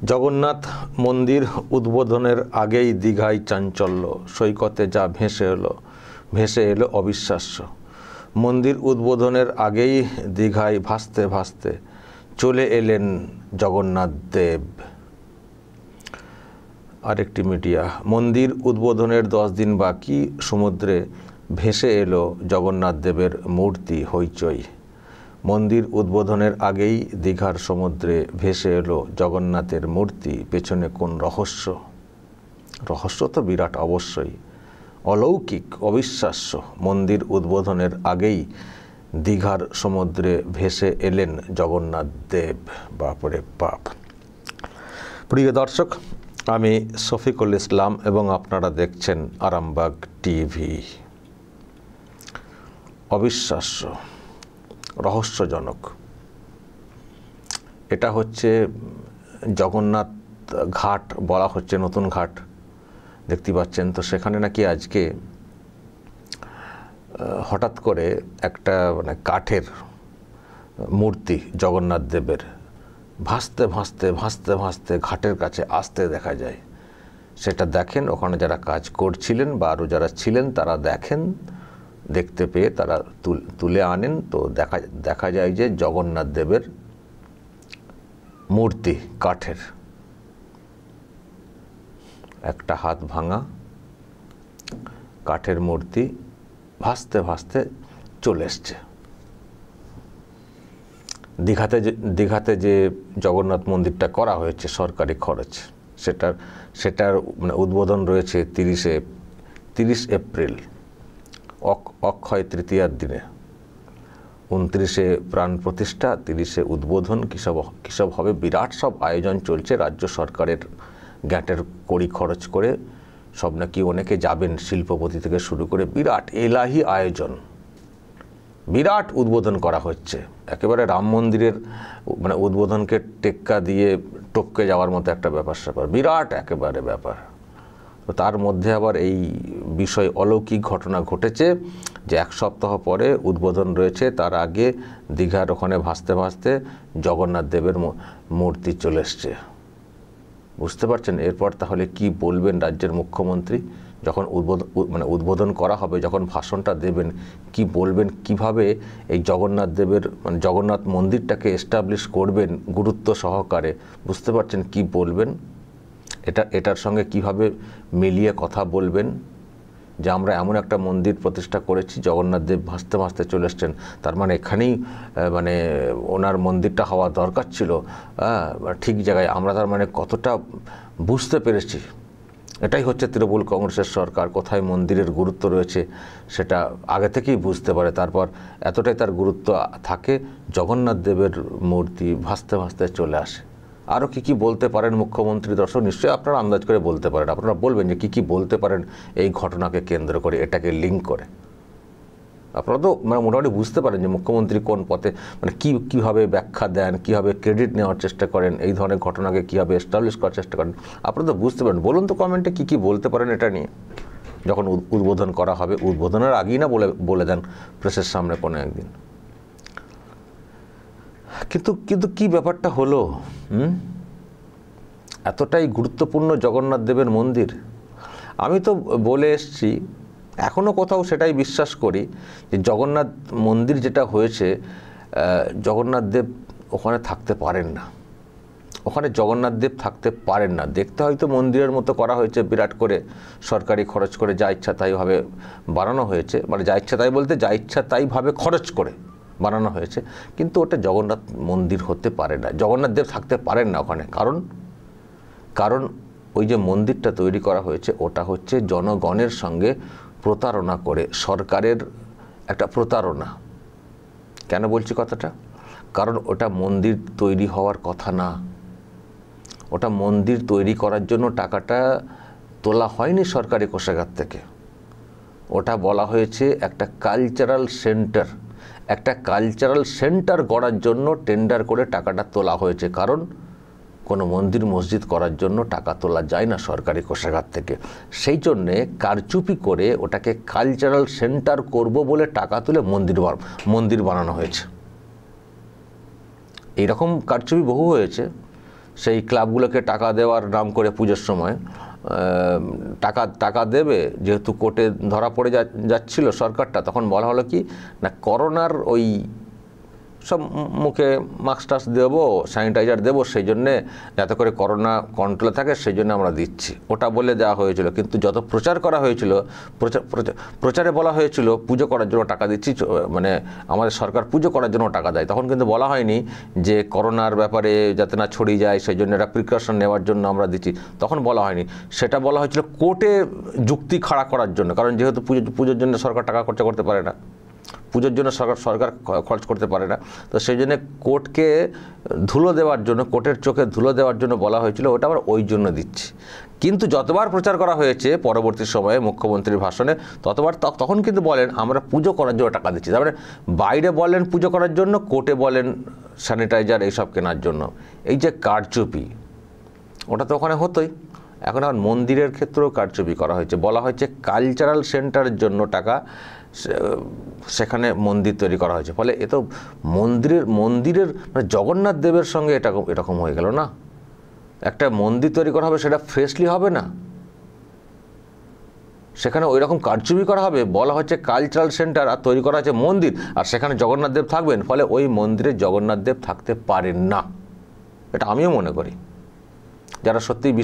জগন্নাথ মন্দির উদ্বোধনের আগেই দীঘায় চাঞ্চল্য, সৈকতে যা ভেসে এলো অবিশ্বাস্য। মন্দির উদ্বোধনের আগেই দীঘায় ভাসতে ভাসতে চলে এলেন জগন্নাথ দেব। আরেকটি মিডিয়া, মন্দির উদ্বোধনের 10 দিন বাকি, সমুদ্রে ভেসে এলো জগন্নাথ দেবের মূর্তি, হইচই। মন্দির উদ্বোধনের আগেই দীঘার সমুদ্রে ভেসে এলো জগন্নাথের মূর্তি, পেছনে কোন রহস্য? রহস্য তো বিরাট, অবশ্যই অলৌকিক, অবিশ্বাস্য। মন্দির উদ্বোধনের আগেই দীঘার সমুদ্রে ভেসে এলেন জগন্নাথ দেব। বাপরে বাপ। প্রিয় দর্শক, আমি শফিকুল ইসলাম এবং আপনারা দেখছেন আরামবাগ টিভি। অবিশ্বাস্য, রহস্যজনক। এটা হচ্ছে জগন্নাথ ঘাট বলা হচ্ছে, নতুন ঘাট দেখতে পাচ্ছেন তো। সেখানে নাকি আজকে হঠাৎ করে একটা কাঠের মূর্তি জগন্নাথ দেবের ভাসতে ভাসতে ভাসতে ভাসতে ঘাটের কাছে আসতে দেখা যায়। সেটা দেখেন ওখানে যারা কাজ করছিলেন বা আরও যারা ছিলেন তারা দেখতে পেয়ে তারা তুলে আনেন। তো দেখা যায় যে জগন্নাথ দেবের মূর্তি কাঠের, একটা হাত ভাঙা কাঠের মূর্তি ভাসতে ভাসতে চলে এসছে। দীঘাতে যে জগন্নাথ মন্দিরটা করা হয়েছে সরকারি খরচ, সেটার উদ্বোধন রয়েছে 30 এপ্রিল, অক্ষয় তৃতীয়ার দিনে। 29-এ প্রাণ প্রতিষ্ঠা, 30-এ উদ্বোধন। কিসব হবে? বিরাট সব আয়োজন চলছে রাজ্য সরকারের গ্যাটের কড়ি খরচ করে। সব নাকি অনেকে যাবেন, শিল্পপতি থেকে শুরু করে, বিরাট এলাহি আয়োজন, বিরাট উদ্বোধন করা হচ্ছে। একেবারে রাম মন্দিরের উদ্বোধনকে টেক্কা দিয়ে টপকে যাওয়ার মতো একটা ব্যাপার, বিরাট একেবারে ব্যাপার। তো তার মধ্যে আবার এই বিষয় অলৌকিক ঘটনা ঘটেছে যে 1 সপ্তাহ পরে উদ্বোধন রয়েছে, তার আগে দীঘার ওখানে ভাসতে ভাসতে জগন্নাথ দেবের মূর্তি চলে এসছে। বুঝতে পারছেন? এরপর তাহলে কি বলবেন রাজ্যের মুখ্যমন্ত্রী? যখন উদ্বোধন করা হবে, যখন ভাষণটা দেবেন, কি বলবেন? কিভাবে এই জগন্নাথ দেবের জগন্নাথ মন্দিরটাকে এস্টাবলিশ করবেন গুরুত্ব সহকারে? বুঝতে পারছেন কি বলবেন? এটার সঙ্গে কিভাবে মিলিয়ে কথা বলবেন যে আমরা এমন একটা মন্দির প্রতিষ্ঠা করেছি, জগন্নাথ দেব ভাসতে ভাসতে চলে এসছেন, তার মানে এখানেই ওনার মন্দিরটা হওয়া দরকার ছিল, ঠিক জায়গায়। আমরা তার কতটা বুঝতে পেরেছি। এটাই হচ্ছে তৃণমূল কংগ্রেসের সরকার, কোথায় মন্দিরের গুরুত্ব রয়েছে সেটা আগে থেকেই বুঝতে পারে। তারপর এতটাই তার গুরুত্ব থাকে, জগন্নাথ দেবের মূর্তি ভাসতে ভাসতে চলে আসে। আরও কি বলতে পারেন মুখ্যমন্ত্রী? দর্শক নিশ্চয়ই আপনারা আন্দাজ করে বলতে পারেন, আপনারা বলবেন যে কি বলতে পারেন এই ঘটনাকে কেন্দ্র করে, এটাকে লিঙ্ক করে। আপনারা তো মোটামুটি বুঝতে পারেন যে মুখ্যমন্ত্রী কোন পথে, কীভাবে ব্যাখ্যা দেন, কীভাবে ক্রেডিট নেওয়ার চেষ্টা করেন, এই ধরনের ঘটনাকে কীভাবে এস্টাবলিশ করার চেষ্টা করেন। আপনারা তো বুঝতে পারেন। বলুন তো কমেন্টে কি বলতে পারেন এটা নিয়ে। যখন উদ্বোধন করা হবে, উদ্বোধনের আগেই না বলে দেন প্রেসের সামনে কোনো একদিন। কিন্তু কি ব্যাপারটা হলো? এতটাই গুরুত্বপূর্ণ জগন্নাথ দেবের মন্দির। আমি তো বলে এসছি, এখনও কোথাও সেটাই বিশ্বাস করি যে জগন্নাথ মন্দির যেটা হয়েছে, জগন্নাথ দেব ওখানে থাকতে পারেন না, ওখানে জগন্নাথ দেব থাকতে পারেন না। দেখতে হয়তো মন্দিরের মতো করা হয়েছে, বিরাট করে সরকারি খরচ করে, যা ইচ্ছা তাইভাবে বানানো হয়েছে। যা ইচ্ছা তাই বলতে যা ইচ্ছা তাইভাবে খরচ করে বানানো হয়েছে, কিন্তু ওটা জগন্নাথ মন্দির হতে পারে না, জগন্নাথ দেব থাকতে পারেন না ওখানে। কারণ ওই যে মন্দিরটা তৈরি করা হয়েছে, ওটা হচ্ছে জনগণের সঙ্গে প্রতারণা করে, সরকারের একটা প্রতারণা। কেন বলছি কথাটা? কারণ ওটা মন্দির তৈরি হওয়ার কথা না। ওটা মন্দির তৈরি করার জন্য টাকাটা তোলা হয়নি সরকারি কোষাগার থেকে। ওটা বলা হয়েছে একটা কালচারাল সেন্টার, একটা কালচারাল সেন্টার গড়ার জন্য টেন্ডার করে টাকাটা তোলা হয়েছে। কারণ কোনো মন্দির মসজিদ করার জন্য টাকা তোলা যায় না সরকারি কোষাগার থেকে। সেই জন্যে কারচুপি করে ওটাকে কালচারাল সেন্টার করব বলে টাকা তুলে মন্দির বানানো হয়েছে। এইরকম কারচুপি বহু হয়েছে। সেই ক্লাবগুলোকে টাকা দেওয়ার নাম করে পুজোর সময় টাকা দেবে, যেহেতু কোর্টে ধরা পড়ে যাচ্ছিল সরকারটা, তখন বলা হলো কি না করোনার ওই সব মুখে মাস্ক টাস্ক দেবো, স্যানিটাইজার দেবো, সেই জন্যে যাতে করে করোনা কন্ট্রোলে থাকে সেই জন্য আমরা দিচ্ছি, ওটা বলে দেওয়া হয়েছিল। কিন্তু যত প্রচার করা হয়েছিল, প্রচারে বলা হয়েছিল পুজো করার জন্য টাকা দিচ্ছি, মানে আমাদের সরকার পুজো করার জন্য টাকা দেয়, তখন কিন্তু বলা হয়নি যে করোনার ব্যাপারে যাতে না ছড়িয়ে যায় সেই জন্য একটা প্রিকশন নেওয়ার জন্য আমরা দিচ্ছি, তখন বলা হয়নি। সেটা বলা হয়েছিল কোর্টে যুক্তি খাড়া করার জন্য, কারণ যেহেতু পুজোর জন্য সরকার টাকা খরচা করতে পারে না, পুজোর জন্য সরকার খরচ করতে পারে না, তো সেই জন্য কোর্টকে ধুলো দেওয়ার জন্য, কোর্টের চোখে ধুলো দেওয়ার জন্য বলা হয়েছিল, ওটা আবার ওই জন্য দিচ্ছি। কিন্তু যতবার প্রচার করা হয়েছে পরবর্তী সময়ে মুখ্যমন্ত্রীর ভাষণে, ততবার তখন কিন্তু বলেন আমরা পুজো করার জন্য টাকা দিচ্ছি। তারপরে বাইরে বলেন পুজো করার জন্য, কোর্টে বলেন স্যানিটাইজার এইসব কেনার জন্য। এই যে কারচুপি, ওটা তো ওখানে হতোই, এখন আবার মন্দিরের ক্ষেত্রেও কারচুপি করা হয়েছে। বলা হয়েছে কালচারাল সেন্টারের জন্য টাকা, সেখানে মন্দির তৈরি করা হয়েছে। ফলে এ তো মন্দিরের মানে জগন্নাথ দেবের সঙ্গে এরকম হয়ে গেল না। একটা মন্দির তৈরি করা হবে, সেটা ফ্রেশলি হবে না, সেখানে ওই রকম কারচুপি করা হবে। বলা হচ্ছে কালচারাল সেন্টার, আর তৈরি করা হচ্ছে মন্দির, আর সেখানে জগন্নাথ দেব থাকবেন। ফলে ওই মন্দিরে জগন্নাথ দেব থাকতে পারেন না, এটা আমিও মনে করি। যারা সত্যিই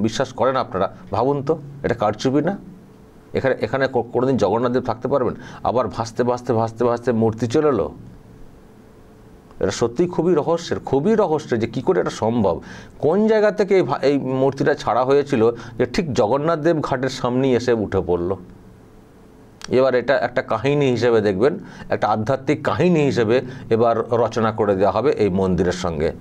বিশ্বাস করেন আপনারা ভাবুন তো, এটা কারচুপি না? এখানে কোনোদিন জগন্নাথ দেব থাকতে পারবেন? আবার ভাসতে মূর্তি চলে এলো। এটা সত্যিই খুবই রহস্যের যে কী করে এটা সম্ভব, কোন জায়গা থেকে এই মূর্তিটা ছাড়া হয়েছিল যে ঠিক জগন্নাথ দেব ঘাটের সামনেই এসে উঠে পড়ল। এবার এটা একটা কাহিনী হিসেবে দেখবেন, একটা আধ্যাত্মিক কাহিনী হিসেবে এবার রচনা করে দেওয়া হবে এই মন্দিরের সঙ্গে।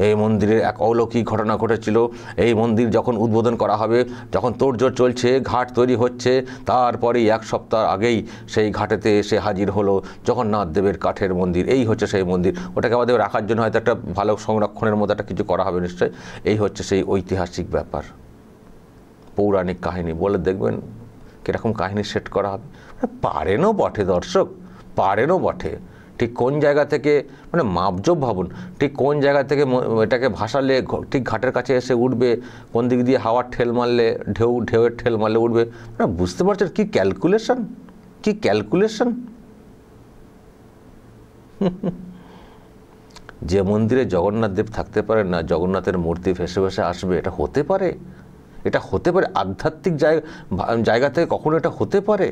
এই মন্দিরে এক অলৌকিক ঘটনা ঘটেছিল, এই মন্দির যখন উদ্বোধন করা হবে, যখন তোড়জোড় চলছে, ঘাট তৈরি হচ্ছে, তারপরেই এক সপ্তাহ আগেই সেই ঘাটেতে এসে হাজির হলো জগন্নাথ দেবের কাঠের মন্দির। এই হচ্ছে সেই মন্দির, ওটাকে আমাদের রাখার জন্য হয়তো একটা ভালো সংরক্ষণের মতো একটা কিছু করা হবে নিশ্চয়ই। এই হচ্ছে সেই ঐতিহাসিক ব্যাপার, পৌরাণিক কাহিনী বলে দেখবেন কীরকম কাহিনী সেট করা হবে। পারেনও বটে দর্শক, পারেনও বটে। ঠিক কোন জায়গা থেকে, মানে মাপজোপ ভাবুন, ঠিক কোন জায়গা থেকে এটাকে ভাসালে ঠিক ঘাটের কাছে এসে উঠবে, কোন দিক দিয়ে হাওয়ার ঠেল মারলে, ঢেউয়ের ঠেল মারলে উঠবে, মানে বুঝতে পারছেন কি ক্যালকুলেশন। যে মন্দিরে জগন্নাথ দেব থাকতে পারেন না, জগন্নাথের মূর্তি ভেসে ভেসে আসবে, এটা হতে পারে? আধ্যাত্মিক জায়গা থেকে কখনো এটা হতে পারে?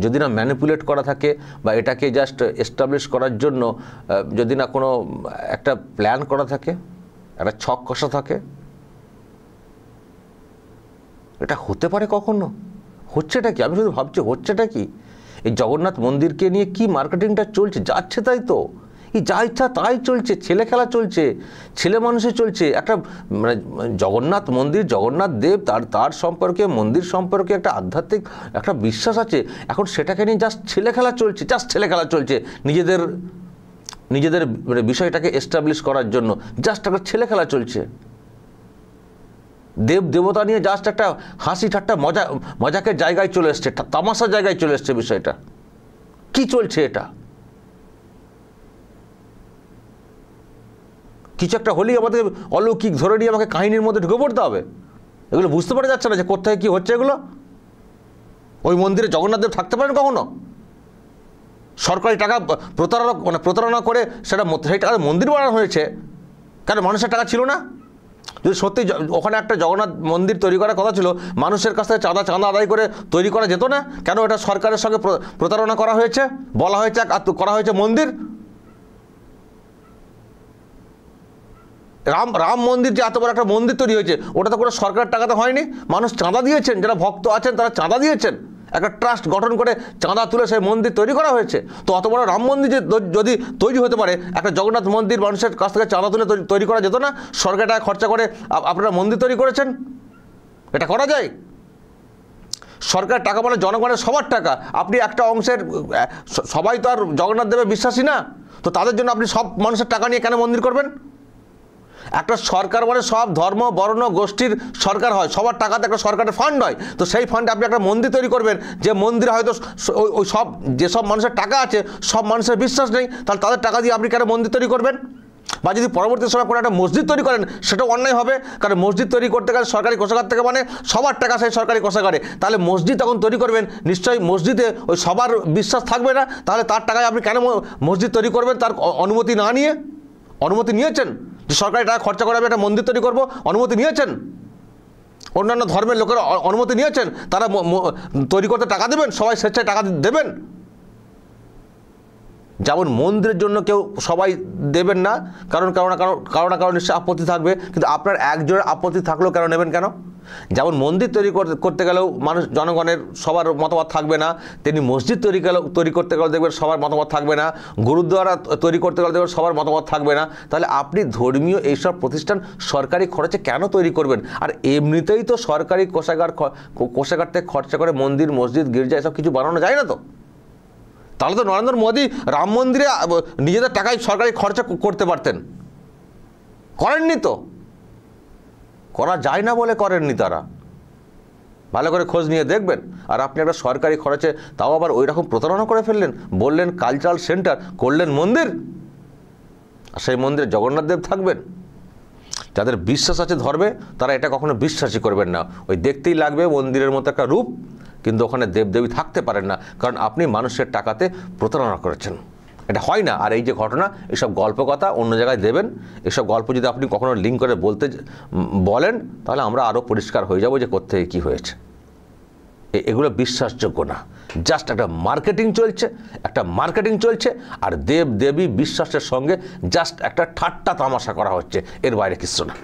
যদি না ম্যানিপুলেট করা থাকে, বা এটাকে জাস্ট এস্টাবলিশ করার জন্য যদি না কোনো একটা প্ল্যান করা থাকে, একটা ছক কষা থাকে, এটা হতে পারে কখনো? হচ্ছেটা কি? আমি শুধু ভাবছি হচ্ছেটা কি? এই জগন্নাথ মন্দিরকে নিয়ে কি মার্কেটিংটা চলছে, যাচ্ছে তাই তো, যা ইচ্ছা তাই চলছে, ছেলে খেলা চলছে, ছেলে মানুষে চলছে। একটা মানে জগন্নাথ মন্দির, জগন্নাথ দেব, তার সম্পর্কে, মন্দির সম্পর্কে একটা আধ্যাত্মিক একটা বিশ্বাস আছে, এখন সেটাকে নিয়ে জাস্ট ছেলে খেলা চলছে, নিজেদের মানে বিষয়টাকে এস্টাবলিশ করার জন্য জাস্ট একটা ছেলে খেলা চলছে। দেবতা নিয়ে জাস্ট একটা হাসি ঠাট্টা মজাকের জায়গায় চলে এসছে, তামাশার জায়গায় চলে এসছে বিষয়টা। কি চলছে এটা? কিছু একটা হলেই আমাদের অলৌকিক ধরে নিয়ে আমাকে কাহিনীর মধ্যে ঢুকে পড়তে হবে। এগুলো বুঝতে পারা যাচ্ছে না যে কোথায় কি হচ্ছে এগুলো। ওই মন্দিরে জগন্নাথ দেব থাকতে পারেন কখনো? সরকারি টাকা প্রতারণা করে সেটা সেই টাকা মন্দির বানানো হয়েছে, কেন মানুষের টাকা ছিল না? যদি সত্যি ওখানে একটা জগন্নাথ মন্দির তৈরি করার কথা ছিল, মানুষের কাছ থেকে চাঁদা আদায় করে তৈরি করা যেত না? কেন এটা সরকারের সঙ্গে প্রতারণা করা হয়েছে, বলা হয়েছে করা হয়েছে মন্দির? রাম মন্দির যে এত বড় একটা মন্দির তৈরি হয়েছে, ওটা তো কোনো সরকারের টাকাতে হয়নি, মানুষ চাঁদা দিয়েছেন, যারা ভক্ত আছেন তারা চাঁদা দিয়েছেন, একটা ট্রাস্ট গঠন করে চাঁদা তুলে সেই মন্দির তৈরি করা হয়েছে। তো অত বড় রাম মন্দির যদি তৈরি হতে পারে, একটা জগন্নাথ মন্দির মানুষের কাছ থেকে চাঁদা তুলে তৈরি করা যেত না? সরকার টাকা খরচা করে আপনারা মন্দির তৈরি করেছেন, এটা করা যায়? সরকার টাকা মানে জনগণের সবার টাকা, আপনি একটা অংশের, সবাই তো আর জগন্নাথ দেবের বিশ্বাসী না, তো তাদের জন্য আপনি সব মানুষের টাকা নিয়ে কেন মন্দির করবেন? একটা সরকার মানে সব ধর্ম বর্ণ গোষ্ঠীর সরকার হয়, সবার টাকাতে একটা সরকারের ফান্ড হয়, তো সেই ফান্ডে আপনি একটা মন্দির তৈরি করবেন, যে মন্দিরে হয়তো ওই যেসব মানুষের টাকা আছে সব মানুষের বিশ্বাস নেই, তাহলে তাদের টাকা দিয়ে আপনি কেন মন্দির তৈরি করবেন? বা যদি পরবর্তী সময় কোনো একটা মসজিদ তৈরি করেন সেটাও অন্যায় হবে, কারণ মসজিদ তৈরি করতে গেলে সরকারি কোষাগার থেকে মানে সবার টাকা সেই সরকারি কোষাগারে, তাহলে মসজিদ তখন তৈরি করবেন নিশ্চয়ই মসজিদে ওই সবার বিশ্বাস থাকবে না, তাহলে তার টাকায় আপনি কেন মসজিদ তৈরি করবেন তার অনুমতি না নিয়ে? অনুমতি নিয়েছেন যে সরকারি টাকা খরচা করে আমি একটা মন্দির তৈরি করব? অনুমতি নিয়েছেন? অন্যান্য ধর্মের লোকেরা অনুমতি নিয়েছেন তারা তৈরি করতে টাকা দেবেন, সবাই স্বেচ্ছায় টাকা দেবেন? যেমন মন্দিরের জন্য কেউ সবাই দেবেন না, কারণ কারো না কারো নিশ্চয়ই আপত্তি থাকবে, কিন্তু আপনার একজনের আপত্তি থাকলেও কেন নেবেন কেন? যেমন মন্দির করতে গেলেও জনগণের সবার মতামত থাকবে না, তেমনি মসজিদ তৈরি করতে গেলেও দেখবেন সবার মতামত থাকবে না, গুরুদ্বারা তৈরি করতে গেলে দেখবেন সবার মতামত থাকবে না। তাহলে আপনি ধর্মীয় এইসব প্রতিষ্ঠান সরকারি খরচে কেন তৈরি করবেন? আর এমনিতেই তো সরকারি কোষাগার থেকে খরচা করে মন্দির, মসজিদ, গির্জা এসব কিছু বানানো যায় না। তো তাহলে তো নরেন্দ্র মোদী রাম মন্দিরে নিজেদের টাকায় সরকারি খরচা করতে পারতেন, করেননি তো। করা যায় না বলে করেননি তারা, ভালো করে খোঁজ নিয়ে দেখবেন। আর আপনি একটা সরকারি খরচে, তাও আবার ওই রকম প্রতারণা করে ফেললেন, বললেন কালচারাল সেন্টার, করলেন মন্দির, আর সেই মন্দিরে জগন্নাথ দেব থাকবেন। যাদের বিশ্বাস আছে ধর্মে তারা এটা কখনো বিশ্বাসই করবেন না। ওই দেখতেই লাগবে মন্দিরের মতো একটা রূপ, কিন্তু ওখানে দেবদেবী থাকতে পারেন না, কারণ আপনি মানুষের টাকাতে প্রতারণা করেছেন। এটা হয় না। আর এই যে ঘটনা, এসব গল্প কথা অন্য জায়গায় দেবেন, এসব গল্প যদি আপনি কখনো লিঙ্ক করে বলেন তাহলে আমরা আরও পরিষ্কার হয়ে যাব যে কোত্থেকে কী হয়েছে। এগুলো বিশ্বাসযোগ্য না, জাস্ট একটা মার্কেটিং চলছে, আর দেবী বিশ্বাসের সঙ্গে জাস্ট একটা ঠাট্টা তামাশা করা হচ্ছে, এর বাইরে কিছু না।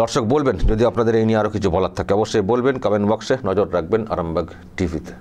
দর্শক বলবেন যদি আপনাদের এই নিয়ে আরও কিছু বলার থাকে অবশ্যই বলবেন, কমেন্ট বক্সে নজর রাখবেন আরামবাগ টিভিতে।